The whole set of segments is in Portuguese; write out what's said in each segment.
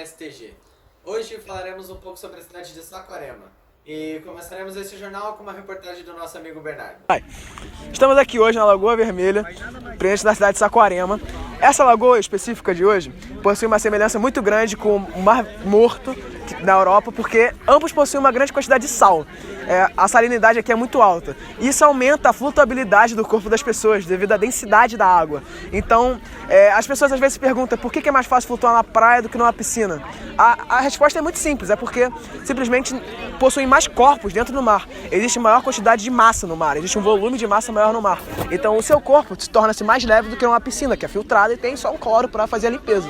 STG. Hoje falaremos um pouco sobre a cidade de Saquarema. E começaremos esse jornal com uma reportagem do nosso amigo Bernardo. Estamos aqui hoje na Lagoa Vermelha, presente na cidade de Saquarema. Essa lagoa específica de hoje possui uma semelhança muito grande com o Mar Morto na Europa, porque ambos possuem uma grande quantidade de sal. A salinidade aqui é muito alta. Isso aumenta a flutuabilidade do corpo das pessoas devido à densidade da água. Então, as pessoas às vezes se perguntam por que é mais fácil flutuar na praia do que numa piscina. A resposta é muito simples, é porque simplesmente possuem mais corpos dentro do mar. Existe maior quantidade de massa no mar, existe um volume de massa maior no mar. Então o seu corpo torna-se mais leve do que uma piscina, que é filtrada e tem só um cloro para fazer a limpeza.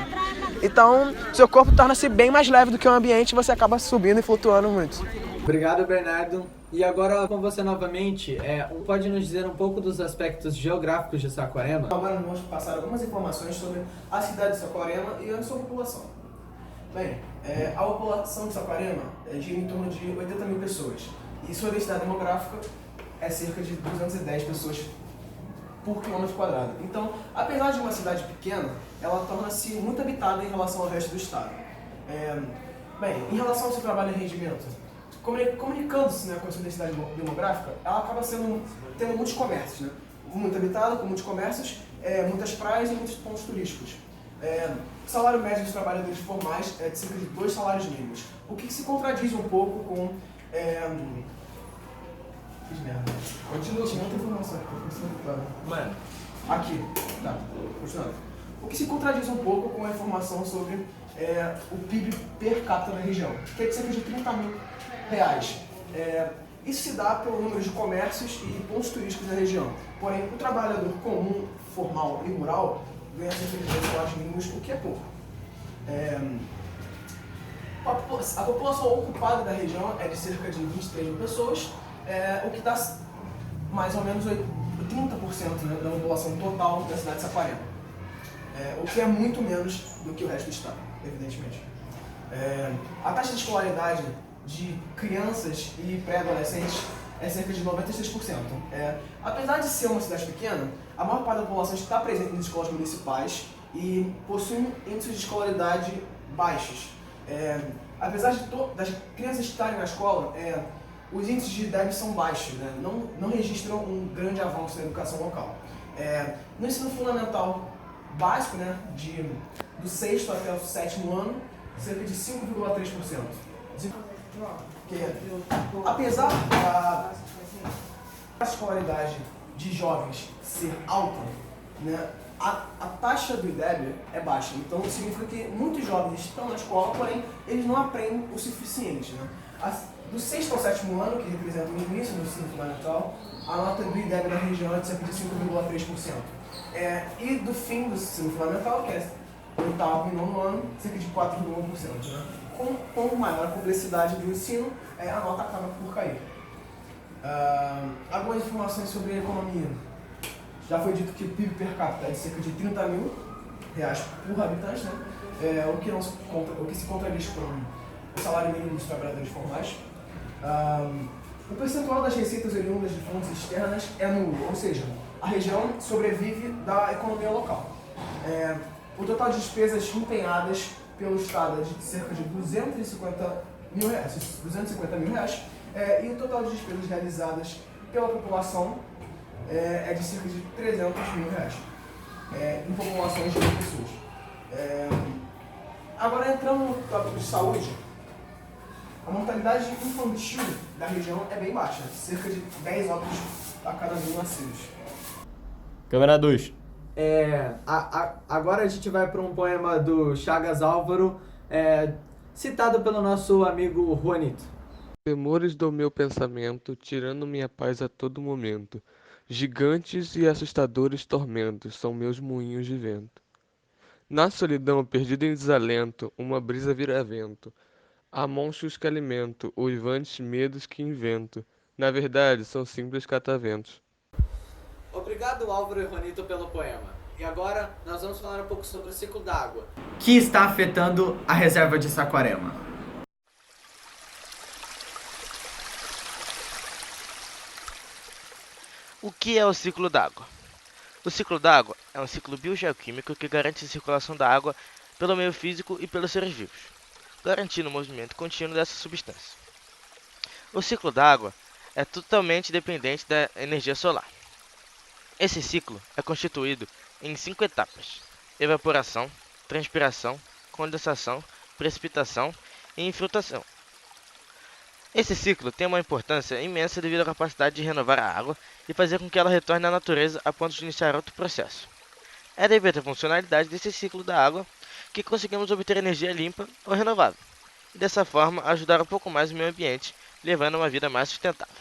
Então, seu corpo torna-se bem mais leve do que o ambiente e você acaba subindo e flutuando muito. Obrigado, Bernardo. E agora com você novamente, pode nos dizer um pouco dos aspectos geográficos de Saquarema? Agora nós vamos passar algumas informações sobre a cidade de Saquarema e a sua população. Bem, a população de Saquarema gira em torno de 80 mil pessoas e sua densidade demográfica é cerca de 210 pessoas por quilômetro quadrado. Então, apesar de uma cidade pequena, ela torna-se muito habitada em relação ao resto do estado. Bem, em relação ao seu trabalho e rendimento, comunicando-se, né, com a sua densidade demográfica, ela acaba tendo muitos comércios, né? Muito habitado, com muitos comércios, muitas praias e muitos pontos turísticos. O salário médio dos trabalhadores formais é de cerca de 2 salários mínimos, o que se contradiz um pouco com... Fiz merda. Continua, tinha outra informação aqui. Mano. Aqui, tá, continuando. O que se contradiz um pouco com a informação sobre o PIB per capita da região, que é de cerca de 30 mil reais. Isso se dá pelo número de comércios e pontos turísticos da região. Porém, o trabalhador comum, formal e rural ganha cerca de 2 salários mínimos, o que é pouco. A população ocupada da região é de cerca de 23 mil pessoas, o que dá mais ou menos 30%, né, da população total da cidade de Saquarema. O que é muito menos do que o resto do estado, evidentemente. A taxa de escolaridade de crianças e pré-adolescentes é cerca de 96%. Apesar de ser uma cidade pequena, a maior parte da população está presente nas escolas municipais e possui índices de escolaridade baixos. Apesar das crianças estarem na escola, os índices de IDEB são baixos, né? Não registram um grande avanço na educação local. No ensino fundamental básico, né, do 6º até o 7º ano, cerca de 5,3%. Apesar da escolaridade de jovens ser alta, né, a taxa do IDEB é baixa. Então significa que muitos jovens estão na escola, porém eles não aprendem o suficiente, né? Do 6º ao 7º ano, que representa o início do ensino fundamental, a nota do IDEB na região é de cerca de 5,3%. E do fim do ensino fundamental, que é o 8º e 9º ano, cerca de 4,1%. Né? Com maior complexidade do ensino, a nota acaba por cair. Algumas informações sobre a economia. Já foi dito que o PIB per capita é de cerca de 30 mil reais por habitante, né? O que se contradiz com o salário mínimo dos trabalhadores formais. O percentual das receitas oriundas de fontes externas é nulo, ou seja, a região sobrevive da economia local. O total de despesas empenhadas pelo Estado é de cerca de 250 mil reais, e o total de despesas realizadas pela população é de cerca de 300 mil reais, em populações de mil pessoas. Agora, entrando no tópico de saúde, a mortalidade infantil da região é bem baixa, cerca de 10 óbitos a cada 1.000 nascidos. Câmera 2. Agora a gente vai para um poema do Chagas Álvaro, citado pelo nosso amigo Juanito. Temores do meu pensamento, tirando minha paz a todo momento. Gigantes e assustadores tormentos são meus moinhos de vento. Na solidão, perdido em desalento, uma brisa vira vento. Há monstros que alimento, uivantes medos que invento. Na verdade, são simples cataventos. Obrigado, Álvaro e Juanito, pelo poema. E agora nós vamos falar um pouco sobre o ciclo d'água, que está afetando a reserva de Saquarema. O que é o ciclo d'água? O ciclo d'água é um ciclo biogeoquímico que garante a circulação da água pelo meio físico e pelos seres vivos. garantindo o movimento contínuo dessa substância. O ciclo da água é totalmente dependente da energia solar. Esse ciclo é constituído em 5 etapas: evaporação, transpiração, condensação, precipitação e infiltração. Esse ciclo tem uma importância imensa devido à capacidade de renovar a água e fazer com que ela retorne à natureza a ponto de iniciar outro processo. É devido à funcionalidade desse ciclo da água que conseguimos obter energia limpa ou renovável, e dessa forma ajudar um pouco mais o meio ambiente, levando a uma vida mais sustentável.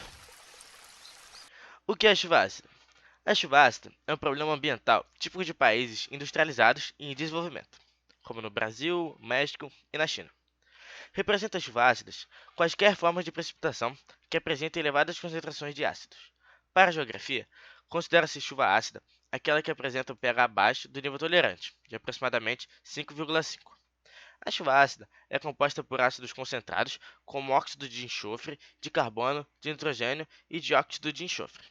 O que é a chuva ácida? A chuva ácida é um problema ambiental típico de países industrializados e em desenvolvimento, como no Brasil, México e na China. Representa chuvas ácidas quaisquer formas de precipitação que apresentem elevadas concentrações de ácidos. Para a geografia, considera-se chuva ácida aquela que apresenta um pH abaixo do nível tolerante, de aproximadamente 5,5. A chuva ácida é composta por ácidos concentrados, como óxido de enxofre, de carbono, de nitrogênio e dióxido de enxofre.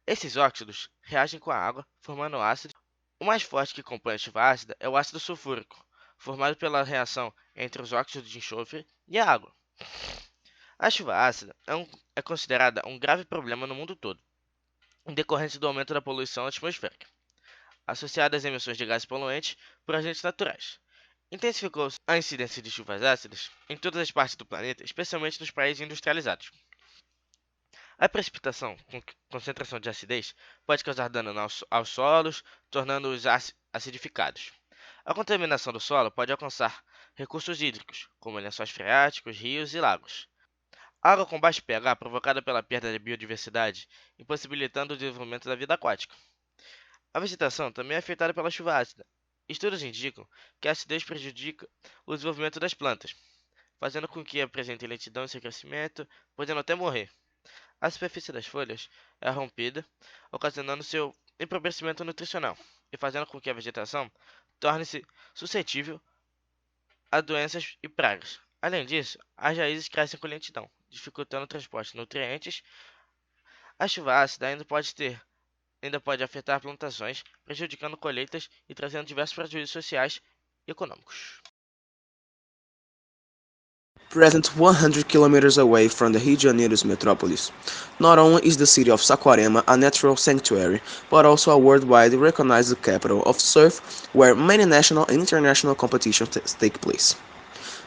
Esses óxidos reagem com a água, formando ácido. O mais forte que compõe a chuva ácida é o ácido sulfúrico, formado pela reação entre os óxidos de enxofre e a água. A chuva ácida é considerada um grave problema no mundo todo, em decorrência do aumento da poluição atmosférica, associada às emissões de gases poluentes por agentes naturais. Intensificou-se a incidência de chuvas ácidas em todas as partes do planeta, especialmente nos países industrializados. A precipitação com concentração de acidez pode causar dano aos solos, tornando-os acidificados. A contaminação do solo pode alcançar recursos hídricos, como lençóis freáticos, rios e lagos. A água com baixo pH provocada pela perda de biodiversidade, impossibilitando o desenvolvimento da vida aquática. A vegetação também é afetada pela chuva ácida. Estudos indicam que a acidez prejudica o desenvolvimento das plantas, fazendo com que apresentem lentidão em seu crescimento, podendo até morrer. A superfície das folhas é rompida, ocasionando seu empobrecimento nutricional e fazendo com que a vegetação torne-se suscetível a doenças e pragas. Além disso, as raízes crescem com lentidão, dificultando o transporte de nutrientes. A chuva ácida ainda pode afetar plantações, prejudicando colheitas e trazendo diversos prejuízos sociais e econômicos. Present 100 kilometers away from the Rio de Janeiro's metropolis. Not only is the city of Saquarema a natural sanctuary, but also a worldwide recognized capital of surf where many national and international competitions take place.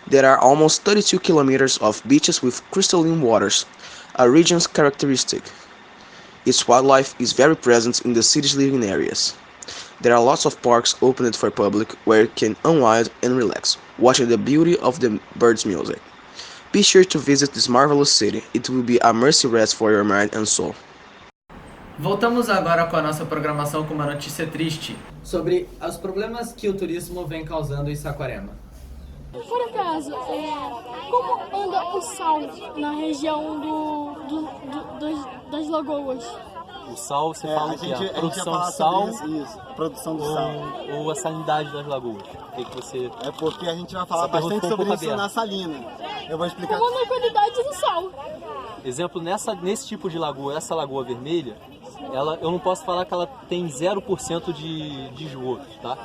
There are almost 32 kilometers of beaches with crystalline waters, a region's characteristic. Its wildlife is very present in the city's living areas. There are lots of parks opened for public where you can unwind and relax, watching the beauty of the birds' music. Be sure to visit this marvelous city. It will be a mercy rest for your mind and soul. Voltamos agora com a nossa programação com uma notícia triste sobre os problemas que o turismo vem causando em Saquarema. Por acaso, como anda o sal na região das lagoas? O sal, você fala que a produção de sal isso, produção do sal. Ou a salinidade das lagoas? O que você... É porque a gente vai falar bastante sobre isso na salina. Eu vou explicar. Como na qualidade do sal. Exemplo, nesse tipo de lagoa, essa lagoa vermelha, eu não posso falar que ela tem 0% de esgoto, tá?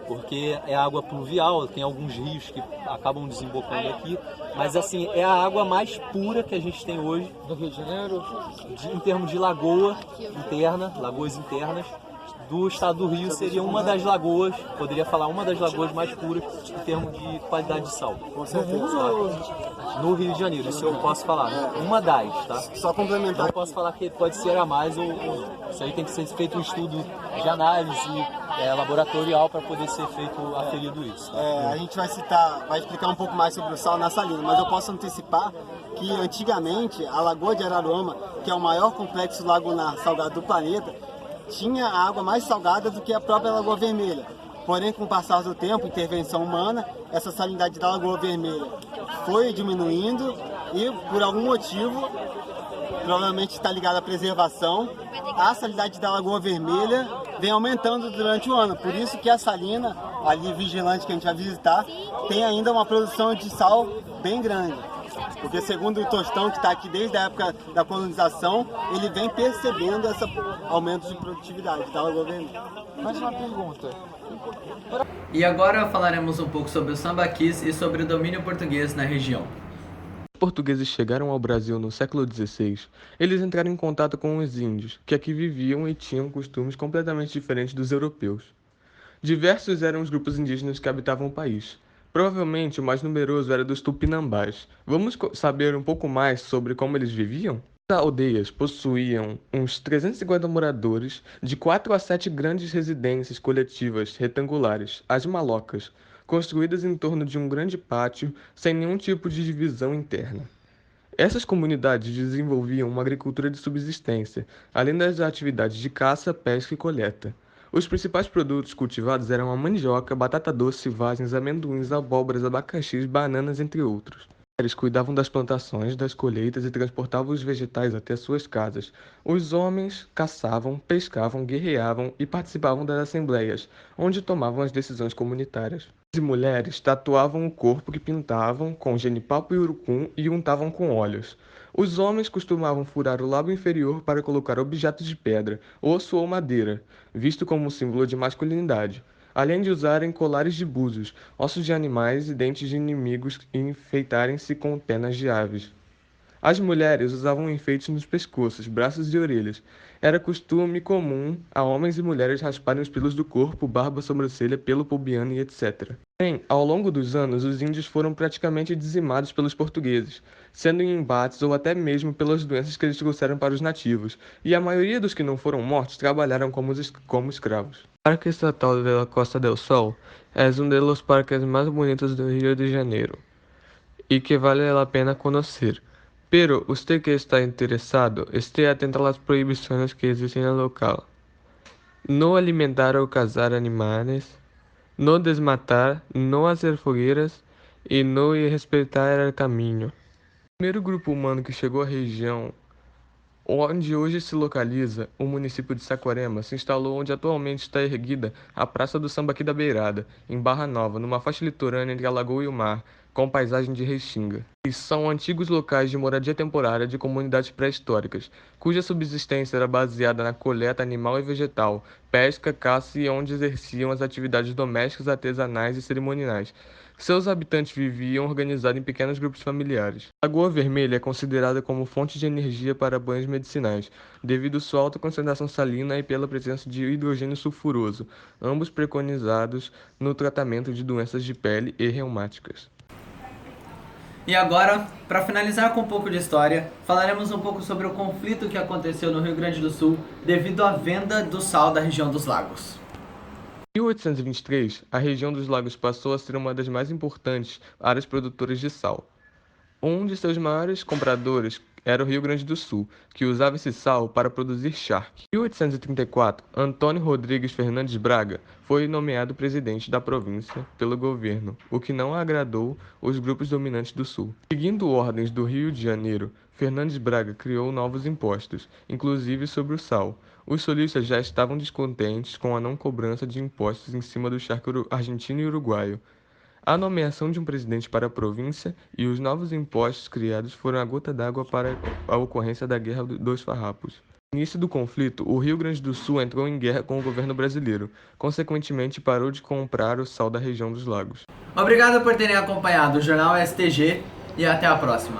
Porque é água pluvial, tem alguns rios que acabam desembocando aqui, mas assim, é a água mais pura que a gente tem hoje Do Rio de Janeiro? em termos de lagoas internas, do estado do Rio seria uma das lagoas, poderia falar uma das lagoas mais puras em termos de qualidade de sal. Com certeza. No Rio de Janeiro, isso eu posso falar. Uma das, tá? Só complementar. Não posso falar que pode ser a mais ou não. Isso aí tem que ser feito um estudo de análise laboratorial para poder ser feito, aferido isso. Tá? A gente vai explicar um pouco mais sobre o sal na salina, mas eu posso antecipar que antigamente a Lagoa de Araruama, que é o maior complexo lagunar salgado do planeta, tinha a água mais salgada do que a própria Lagoa Vermelha. Porém, com o passar do tempo, intervenção humana, essa salinidade da Lagoa Vermelha foi diminuindo e, por algum motivo, provavelmente está ligado à preservação, a salinidade da Lagoa Vermelha vem aumentando durante o ano. Por isso que a salina, ali vigilante que a gente vai visitar, tem ainda uma produção de sal bem grande. Porque segundo o Tostão, que está aqui desde a época da colonização, ele vem percebendo esse aumento de produtividade da Lagoa Vermelha. Mais uma pergunta. E agora falaremos um pouco sobre o sambaquis e sobre o domínio português na região. Os portugueses chegaram ao Brasil no século XVI, eles entraram em contato com os índios, que aqui viviam e tinham costumes completamente diferentes dos europeus. Diversos eram os grupos indígenas que habitavam o país. Provavelmente o mais numeroso era dos Tupinambás. Vamos saber um pouco mais sobre como eles viviam? As aldeias possuíam uns 350 moradores, de 4 a 7 grandes residências coletivas retangulares, as malocas, construídas em torno de um grande pátio sem nenhum tipo de divisão interna. Essas comunidades desenvolviam uma agricultura de subsistência, além das atividades de caça, pesca e coleta. Os principais produtos cultivados eram a mandioca, batata doce, vagens, amendoins, abóboras, abacaxis, bananas, entre outros. Eles cuidavam das plantações, das colheitas e transportavam os vegetais até suas casas. Os homens caçavam, pescavam, guerreavam e participavam das assembleias, onde tomavam as decisões comunitárias. As mulheres tatuavam o corpo que pintavam com genipapo e urucum e untavam com óleos. Os homens costumavam furar o lábio inferior para colocar objetos de pedra, osso ou madeira, visto como símbolo de masculinidade, além de usarem colares de búzios, ossos de animais e dentes de inimigos e enfeitarem-se com penas de aves. As mulheres usavam enfeites nos pescoços, braços e orelhas. Era costume comum a homens e mulheres rasparem os pelos do corpo, barba, sobrancelha, pelo pubiano e etc. Porém, ao longo dos anos, os índios foram praticamente dizimados pelos portugueses, sendo em embates ou até mesmo pelas doenças que eles trouxeram para os nativos, e a maioria dos que não foram mortos trabalharam como escravos. O Parque Estatal da Costa del Sol é um dos parques mais bonitos do Rio de Janeiro y que vale la pena conocer. Pero usted que está interesado, esté atento a las prohibiciones que existen en el local. No alimentar o cazar animales, no desmatar, no hacer fogueiras e não respeitar o caminho. O primeiro grupo humano que chegou à região onde hoje se localiza o município de Saquarema, se instalou onde atualmente está erguida a Praça do Sambaqui da Beirada, em Barra Nova, numa faixa litorânea entre a lagoa e o mar, com paisagem de restinga. E são antigos locais de moradia temporária de comunidades pré-históricas, cuja subsistência era baseada na coleta animal e vegetal, pesca, caça e onde exerciam as atividades domésticas, artesanais e cerimoniais. Seus habitantes viviam organizados em pequenos grupos familiares. A Lagoa Vermelha é considerada como fonte de energia para banhos medicinais, devido à sua alta concentração salina e pela presença de hidrogênio sulfuroso, ambos preconizados no tratamento de doenças de pele e reumáticas. E agora, para finalizar com um pouco de história, falaremos um pouco sobre o conflito que aconteceu no Rio Grande do Sul devido à venda do sal da região dos lagos. Em 1823, a região dos lagos passou a ser uma das mais importantes áreas produtoras de sal. Um de seus maiores compradores era o Rio Grande do Sul, que usava esse sal para produzir charque. Em 1834, Antônio Rodrigues Fernandes Braga foi nomeado presidente da província pelo governo, o que não agradou os grupos dominantes do Sul. Seguindo ordens do Rio de Janeiro, Fernandes Braga criou novos impostos, inclusive sobre o sal. Os sulistas já estavam descontentes com a não cobrança de impostos em cima do charque argentino e uruguaio. A nomeação de um presidente para a província e os novos impostos criados foram a gota d'água para a ocorrência da Guerra dos Farrapos. No início do conflito, o Rio Grande do Sul entrou em guerra com o governo brasileiro. Consequentemente, parou de comprar o sal da região dos lagos. Obrigado por terem acompanhado o Jornal STG e até a próxima.